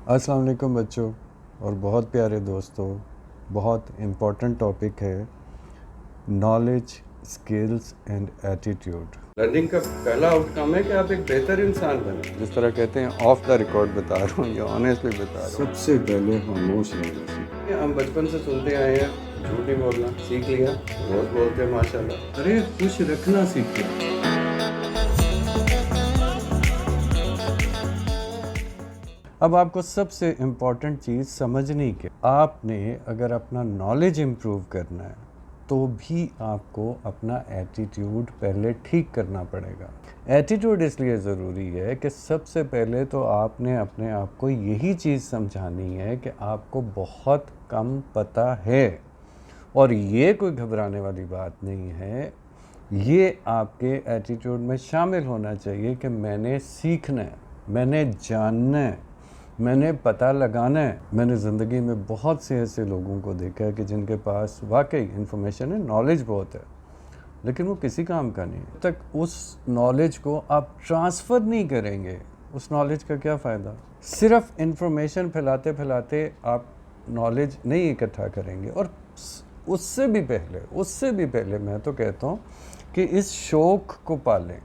السلام علیکم بچوں اور بہت پیارے دوستوں. بہت امپورٹنٹ ٹاپک ہے knowledge, skills and attitude. Learning کا پہلا آؤٹ کم ہے کہ آپ ایک بہتر انسان بنیں. جس طرح کہتے ہیں آف دا ریکارڈ بتا رہا ہوں یا آنیسٹلی بتا رہا ہوں، سب سے پہلے خاموش رہنا سیکھیں. ہم بچپن سے سنتے آئے ہیں جھوٹ نہیں بولنا سیکھ لیا، روز بولتے ہیں ماشاء اللہ. ارے خوش رکھنا سیکھیں. اب آپ کو سب سے امپورٹنٹ چیز سمجھنی کہ آپ نے اگر اپنا نالج امپروو کرنا ہے تو بھی آپ کو اپنا ایٹیٹیوڈ پہلے ٹھیک کرنا پڑے گا. ایٹیٹیوڈ اس لیے ضروری ہے کہ سب سے پہلے تو آپ نے اپنے آپ کو یہی چیز سمجھانی ہے کہ آپ کو بہت کم پتہ ہے، اور یہ کوئی گھبرانے والی بات نہیں ہے. یہ آپ کے ایٹیٹیوڈ میں شامل ہونا چاہیے کہ میں نے سیکھنا ہے، میں نے جاننا ہے، میں نے پتہ لگانا ہے. میں نے زندگی میں بہت سے ایسے لوگوں کو دیکھا ہے کہ جن کے پاس واقعی انفارمیشن ہے، نالج بہت ہے، لیکن وہ کسی کام کا نہیں. جب تک اس نالج کو آپ ٹرانسفر نہیں کریں گے اس نالج کا کیا فائدہ؟ صرف انفارمیشن پھیلاتے پھیلاتے آپ نالج نہیں اکٹھا کریں گے. اور اس سے بھی پہلے میں تو کہتا ہوں کہ اس شوق کو پالیں.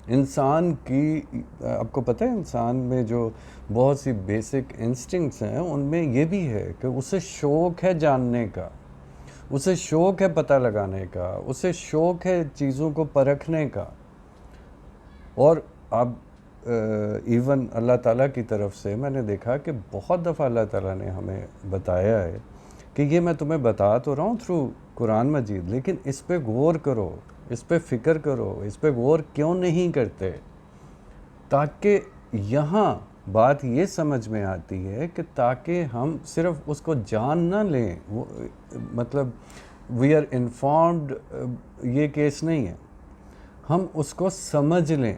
انسان کی، آپ کو پتہ ہے انسان میں جو بہت سی بیسک انسٹنکٹس ہیں ان میں یہ بھی ہے کہ اسے شوق ہے جاننے کا، اسے شوق ہے پتہ لگانے کا، اسے شوق ہے چیزوں کو پرکھنے کا. اور اب ایون اللہ تعالیٰ کی طرف سے میں نے دیکھا کہ بہت دفعہ اللہ تعالیٰ نے ہمیں بتایا ہے کہ یہ میں تمہیں بتا تو رہا ہوں تھرو قرآن مجید، لیکن اس پہ غور کرو، اس پہ فکر کرو. اس پہ غور کیوں نہیں کرتے؟ تاکہ یہاں بات یہ سمجھ میں آتی ہے کہ تاکہ ہم صرف اس کو جان نہ لیں، مطلب وی آر انفارمڈ، یہ کیس نہیں ہے. ہم اس کو سمجھ لیں.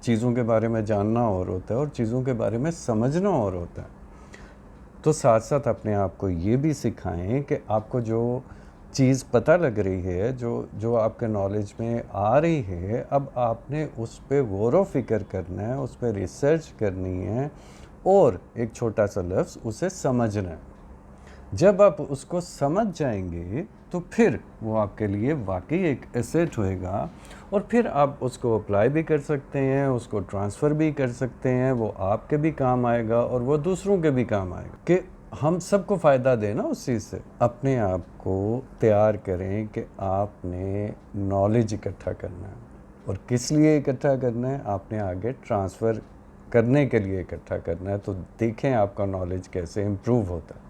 چیزوں کے بارے میں جاننا اور ہوتا ہے اور چیزوں کے بارے میں سمجھنا اور ہوتا ہے. تو ساتھ ساتھ اپنے آپ کو یہ بھی سکھائیں کہ آپ کو جو چیز پتہ لگ رہی ہے، جو آپ کے نالج میں آ رہی ہے، اب آپ نے اس پہ غور و فکر کرنا ہے، اس پہ ریسرچ کرنی ہے اور ایک چھوٹا سا لفظ اسے سمجھنا ہے. جب آپ اس کو سمجھ جائیں گے تو پھر وہ آپ کے لیے واقعی ایک ایسیٹ ہوئے گا، اور پھر آپ اس کو اپلائی بھی کر سکتے ہیں، اس کو ٹرانسفر بھی کر سکتے ہیں. وہ آپ کے بھی کام آئے گا اور وہ دوسروں کے بھی کام آئے گا کہ ہم سب کو فائدہ دے نا اس چیز سے. اپنے آپ کو تیار کریں کہ آپ نے نالج اکٹھا کرنا ہے. اور کس لیے اکٹھا کرنا ہے؟ آپ نے آگے ٹرانسفر کرنے کے لیے اکٹھا کرنا ہے. تو دیکھیں آپ کا نالج کیسے امپروو ہوتا ہے.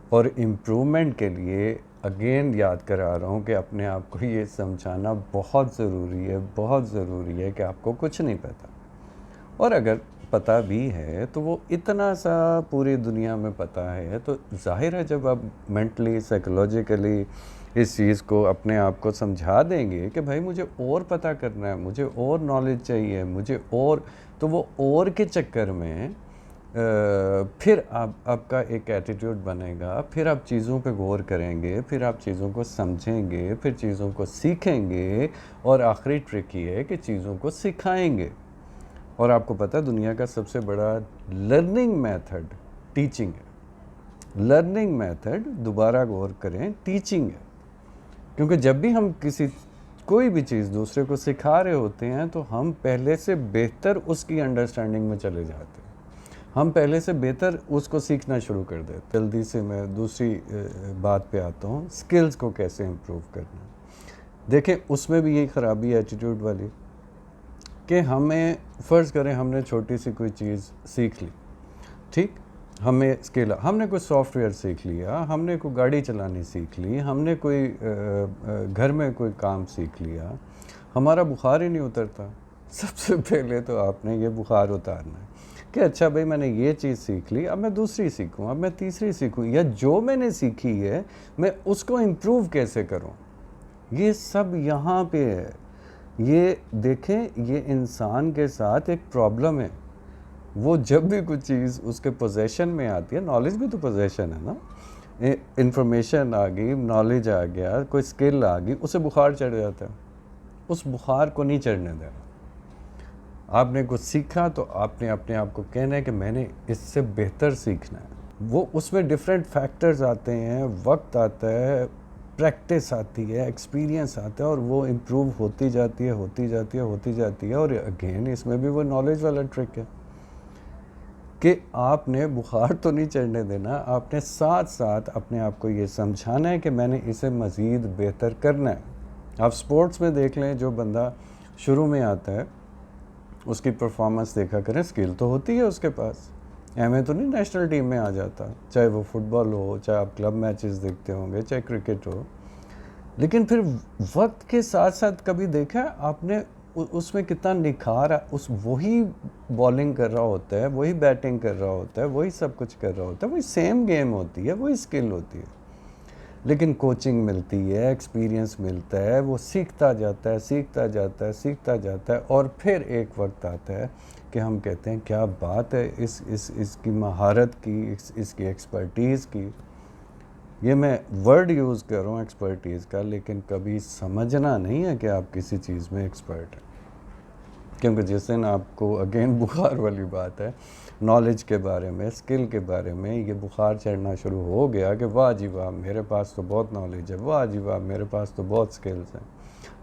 اور امپرومنٹ کے لیے اگین یاد کرا رہا ہوں کہ اپنے آپ کو یہ سمجھانا بہت ضروری ہے، بہت ضروری ہے کہ آپ کو کچھ نہیں پتہ. اور اگر پتہ بھی ہے تو وہ اتنا سا پوری دنیا میں پتہ ہے، تو ظاہر ہے جب آپ مینٹلی سائیکولوجیکلی اس چیز کو اپنے آپ کو سمجھا دیں گے کہ بھائی مجھے اور پتہ کرنا ہے، مجھے اور نالج چاہیے، مجھے اور، تو وہ اور کے چکر میں پھر آپ کا ایک ایٹیٹیوڈ بنے گا. پھر آپ چیزوں پہ غور کریں گے، پھر آپ چیزوں کو سمجھیں گے، پھر چیزوں کو سیکھیں گے، اور آخری ٹرک یہ ہے کہ چیزوں کو سکھائیں گے. اور آپ کو پتہ دنیا کا سب سے بڑا لرننگ میتھڈ ٹیچنگ ہے. لرننگ میتھڈ، دوبارہ غور کریں، ٹیچنگ ہے. کیونکہ جب بھی ہم کوئی بھی چیز دوسرے کو سکھا رہے ہوتے ہیں تو ہم پہلے سے بہتر اس کی انڈرسٹینڈنگ میں چلے جاتے ہیں، ہم پہلے سے بہتر اس کو سیکھنا شروع کر دیتے. جلدی سے میں دوسری بات پہ آتا ہوں، سکلز کو کیسے امپروو کرنا. دیکھیں اس میں بھی یہی خرابی ہے ایٹیٹیوڈ والی کہ ہمیں فرض کریں ہم نے چھوٹی سی کوئی چیز سیکھ لی، ٹھیک، ہمیں اسکل، ہم نے کوئی سافٹ ویئر سیکھ لیا، ہم نے کوئی گاڑی چلانی سیکھ لی، ہم نے کوئی گھر میں کوئی کام سیکھ لیا، ہمارا بخار ہی نہیں اترتا. سب سے پہلے تو آپ نے یہ بخار اتارنا ہے کہ اچھا بھائی میں نے یہ چیز سیکھ لی، اب میں دوسری سیکھوں، اب میں تیسری سیکھوں، یا جو میں نے سیکھی ہے میں اس کو امپروو کیسے کروں. یہ سب یہاں پہ ہے. یہ دیکھیں، یہ انسان کے ساتھ ایک پرابلم ہے. وہ جب بھی کچھ چیز اس کے پوزیشن میں آتی ہے، نالج بھی تو پوزیشن ہے نا، انفارمیشن آ گئی، نالج آ گیا، کوئی اسکل آ گئی، اسے بخار چڑھ جاتا ہے. اس بخار کو نہیں چڑھنے دینا. آپ نے کچھ سیکھا تو آپ نے اپنے آپ کو کہنا ہے کہ میں نے اس سے بہتر سیکھنا ہے. وہ اس میں ڈفرینٹ فیکٹرز آتے ہیں, وقت آتا ہے, پریکٹس آتی ہے, ایکسپیرینس آتا ہے, اور وہ امپروو ہوتی جاتی ہے, ہوتی جاتی ہے, ہوتی جاتی ہے. اور اگین اس میں بھی وہ نالج والا ٹرک ہے کہ آپ نے بخار تو نہیں چڑھنے دینا, آپ نے ساتھ ساتھ اپنے آپ کو یہ سمجھانا ہے کہ میں نے اسے مزید بہتر کرنا ہے. آپ سپورٹس میں دیکھ لیں, جو بندہ شروع میں آتا ہے اس کی پرفارمنس دیکھا کریں, اسکل تو ہوتی ہے اس کے پاس, میں تو نہیں نیشنل ٹیم میں آ جاتا, چاہے وہ فٹ بال ہو, چاہے آپ کلب میچز دیکھتے ہوں گے, چاہے کرکٹ ہو. لیکن پھر وقت کے ساتھ ساتھ کبھی دیکھا آپ نے اس میں کتنا نکھار, وہی بالنگ کر رہا ہوتا ہے, وہی بیٹنگ کر رہا ہوتا ہے, وہی سب کچھ کر رہا ہوتا ہے, وہی سیم گیم ہوتی ہے, وہی اسکل ہوتی ہے, لیکن کوچنگ ملتی ہے, ایکسپیرینس ملتا ہے, وہ سیکھتا جاتا ہے, سیکھتا جاتا ہے, سیکھتا جاتا ہے, اور پھر ایک وقت آتا ہے کہ ہم کہتے ہیں کیا بات ہے اس کی مہارت کی, اس کی ایکسپرٹیز کی. یہ میں ورڈ یوز کر رہا ہوں ایکسپرٹیز کا, لیکن کبھی سمجھنا نہیں ہے کہ آپ کسی چیز میں ایکسپرٹ ہیں, کیونکہ جس دن آپ کو اگین بخار والی بات ہے, نالج کے بارے میں, اسکل کے بارے میں یہ بخار چڑھنا شروع ہو گیا کہ واہ جی واہ میرے پاس تو بہت نالج ہے, واہ جی واہ میرے پاس تو بہت اسکلز ہیں,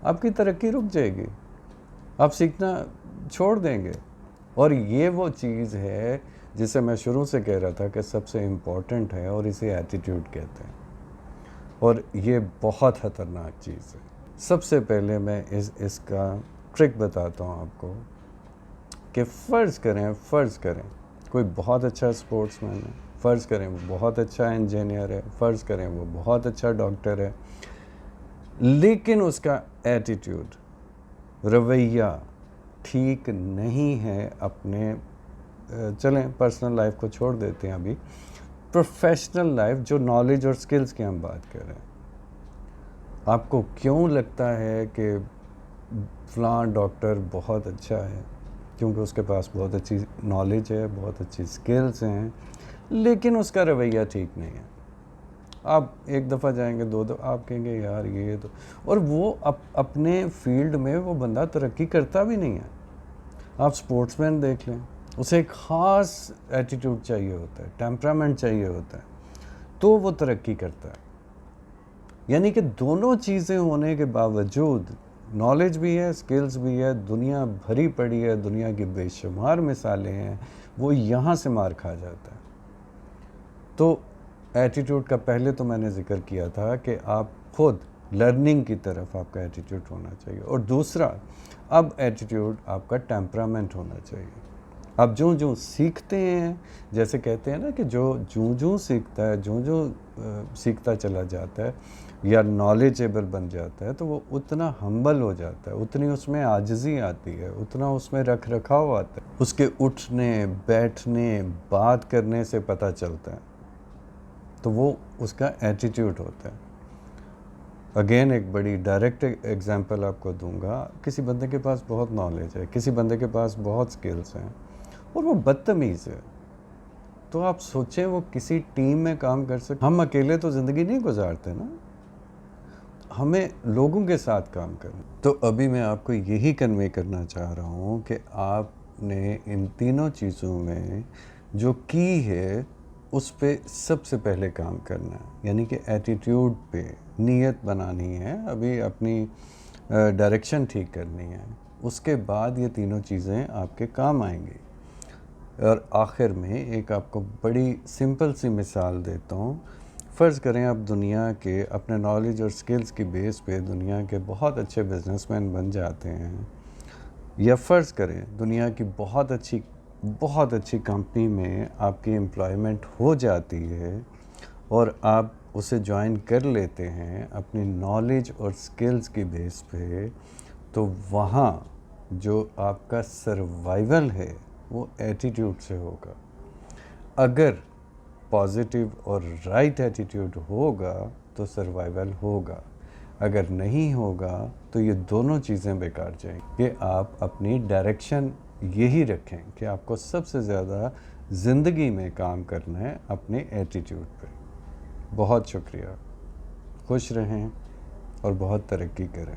آپ کی ترقی رک جائے گی, آپ سیکھنا چھوڑ دیں گے. اور یہ وہ چیز ہے جسے میں شروع سے کہہ رہا تھا کہ سب سے امپورٹنٹ ہے, اور اسے ایٹیٹیوڈ کہتے ہیں, اور یہ بہت خطرناک چیز ہے. سب سے پہلے میں اس کا ٹرک بتاتا ہوں آپ کو کہ فرض کریں کوئی بہت اچھا اسپورٹس مین ہے, فرض کریں وہ بہت اچھا انجینئر ہے, فرض کریں وہ بہت اچھا ڈاکٹر ہے, لیکن اس کا ایٹیٹیوڈ, رویہ ٹھیک نہیں ہے. اپنے چلیں پرسنل لائف کو چھوڑ دیتے ہیں, ابھی پروفیشنل لائف, جو نالج اور سکلز کی ہم بات کر رہے ہیں, آپ کو کیوں لگتا ہے کہ فلاں ڈاکٹر بہت اچھا ہے؟ کیونکہ اس کے پاس بہت اچھی نالج ہے, بہت اچھی سکلز ہیں, لیکن اس کا رویہ ٹھیک نہیں ہے. آپ ایک دفعہ جائیں گے, دو دفعہ, آپ کہیں گے یار یہ تو, اور وہ اپنے فیلڈ میں وہ بندہ ترقی کرتا بھی نہیں ہے. آپ سپورٹس مین دیکھ لیں, اسے ایک خاص ایٹیٹیوڈ چاہیے ہوتا ہے, ٹیمپرامنٹ چاہیے ہوتا ہے, تو وہ ترقی کرتا ہے. یعنی کہ دونوں چیزیں ہونے کے باوجود, نالج بھی ہے, سکلز بھی ہے, دنیا بھری پڑی ہے, دنیا کی بے شمار مثالیں ہیں, وہ یہاں سے مار کھا جاتا ہے. تو ایٹیٹیوڈ کا پہلے تو میں نے ذکر کیا تھا کہ آپ خود لرننگ کی طرف آپ کا ایٹیٹیوڈ ہونا چاہیے, اور دوسرا اب ایٹیٹیوڈ آپ کا ٹیمپرامنٹ ہونا چاہیے. آپ جوں سیکھتے ہیں, جیسے کہتے ہیں نا کہ جوں سیکھتا ہے, جوں سیکھتا چلا جاتا ہے یا نالجیبل بن جاتا ہے, تو وہ اتنا ہمبل ہو جاتا ہے, اتنی اس میں عاجزی آتی ہے, اتنا اس میں رکھ رکھاؤ آتا ہے. اس کے اٹھنے, بیٹھنے, بات کرنے سے پتہ چلتا ہے, تو وہ اس کا ایٹیٹیوڈ ہوتا ہے. اگین ایک بڑی ڈائریکٹ ایگزامپل آپ کو دوں گا, کسی بندے کے پاس بہت نالج ہے, کسی بندے کے پاس بہت سکلز ہیں, اور وہ بدتمیز ہے, تو آپ سوچیں وہ کسی ٹیم میں کام کر سکتے؟ ہم اکیلے تو زندگی نہیں گزارتے نا, ہمیں لوگوں کے ساتھ کام کرنا. تو ابھی میں آپ کو یہی کنوے کرنا چاہ رہا ہوں کہ آپ نے ان تینوں چیزوں میں جو کی ہے اس پہ سب سے پہلے کام کرنا ہے, یعنی کہ ایٹیٹیوڈ پہ نیت بنانی ہے, ابھی اپنی ڈائریکشن ٹھیک کرنی ہے, اس کے بعد یہ تینوں چیزیں آپ کے کام آئیں گی. اور آخر میں ایک آپ کو بڑی سمپل سی مثال دیتا ہوں. فرض کریں آپ دنیا کے اپنے نالج اور سکلز کی بیس پہ دنیا کے بہت اچھے بزنس مین بن جاتے ہیں, یا فرض کریں دنیا کی بہت اچھی کمپنی میں آپ کی امپلائمنٹ ہو جاتی ہے, اور آپ اسے جوائن کر لیتے ہیں اپنی نالج اور سکلز کی بیس پہ, تو وہاں جو آپ کا سروائیول ہے وہ ایٹیٹیوڈ سے ہوگا. اگر پازیٹیو اور رائٹ ایٹیٹیوڈ ہوگا تو سروائیول ہوگا, اگر نہیں ہوگا تو یہ دونوں چیزیں بیکار جائیں گی. کہ آپ اپنی ڈائریکشن یہی رکھیں کہ آپ کو سب سے زیادہ زندگی میں کام کرنا ہے اپنے ایٹیٹیوڈ پہ. بہت شکریہ, خوش رہیں اور بہت ترقی کریں.